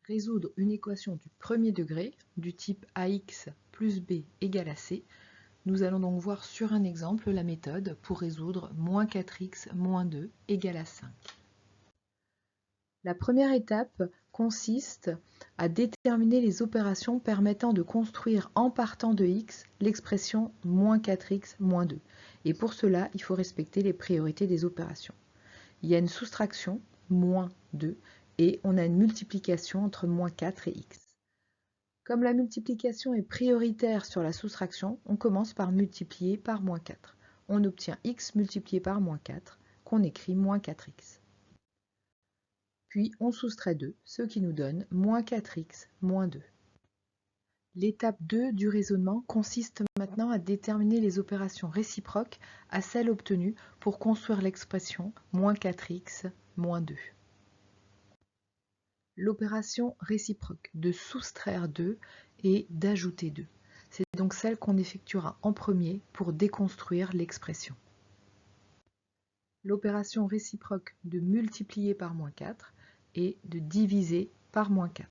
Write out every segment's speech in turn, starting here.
Résoudre une équation du premier degré du type ax plus b égale à c. Nous allons donc voir sur un exemple la méthode pour résoudre moins 4x moins 2 égale à 5. La première étape consiste à déterminer les opérations permettant de construire en partant de x l'expression moins 4x moins 2. Et pour cela, il faut respecter les priorités des opérations. Il y a une soustraction, moins 2, et on a une multiplication entre moins 4 et x. Comme la multiplication est prioritaire sur la soustraction, on commence par multiplier par moins 4. On obtient x multiplié par moins 4, qu'on écrit moins 4x. Puis on soustrait 2, ce qui nous donne moins 4x moins 2. L'étape 2 du raisonnement consiste maintenant à déterminer les opérations réciproques à celles obtenues pour construire l'expression moins 4x moins 2. L'opération réciproque de soustraire 2 et d'ajouter 2. C'est donc celle qu'on effectuera en premier pour déconstruire l'expression. L'opération réciproque de multiplier par moins 4 et de diviser par moins 4.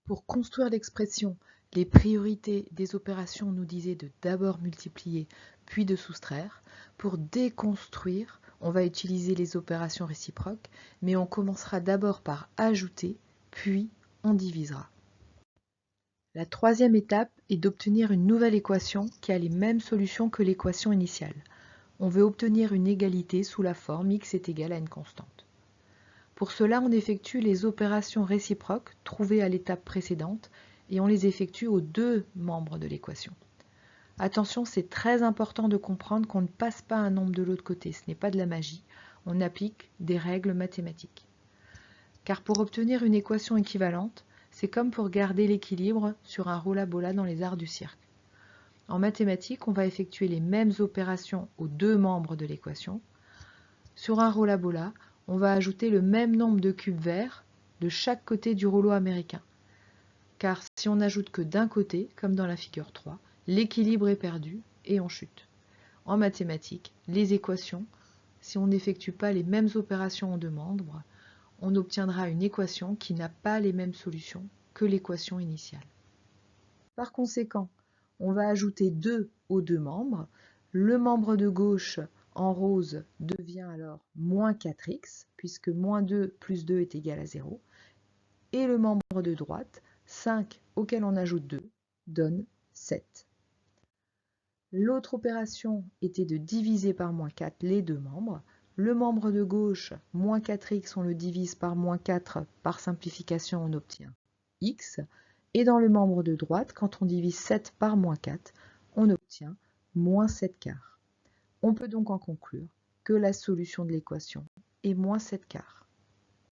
Pour construire l'expression, les priorités des opérations nous disaient de d'abord multiplier puis de soustraire. Pour déconstruire, on va utiliser les opérations réciproques, mais on commencera d'abord par ajouter, puis on divisera. La troisième étape est d'obtenir une nouvelle équation qui a les mêmes solutions que l'équation initiale. On veut obtenir une égalité sous la forme x est égal à une constante. Pour cela, on effectue les opérations réciproques trouvées à l'étape précédente et on les effectue aux deux membres de l'équation. Attention, c'est très important de comprendre qu'on ne passe pas un nombre de l'autre côté, ce n'est pas de la magie, on applique des règles mathématiques. Car pour obtenir une équation équivalente, c'est comme pour garder l'équilibre sur un rolla-bolla dans les arts du cirque. En mathématiques, on va effectuer les mêmes opérations aux deux membres de l'équation. Sur un rolla-bolla, on va ajouter le même nombre de cubes verts de chaque côté du rouleau américain. Car si on n'ajoute que d'un côté, comme dans la figure 3, l'équilibre est perdu et on chute. En mathématiques, les équations, si on n'effectue pas les mêmes opérations en deux membres, on obtiendra une équation qui n'a pas les mêmes solutions que l'équation initiale. Par conséquent, on va ajouter 2 aux deux membres. Le membre de gauche en rose devient alors moins 4x, puisque moins 2 plus 2 est égal à 0. Et le membre de droite, 5 auquel on ajoute 2, donne 7. L'autre opération était de diviser par moins 4 les deux membres. Le membre de gauche, moins 4x, on le divise par moins 4, par simplification on obtient x. Et dans le membre de droite, quand on divise 7 par moins 4, on obtient moins 7 quarts. On peut donc en conclure que la solution de l'équation est moins 7 quarts.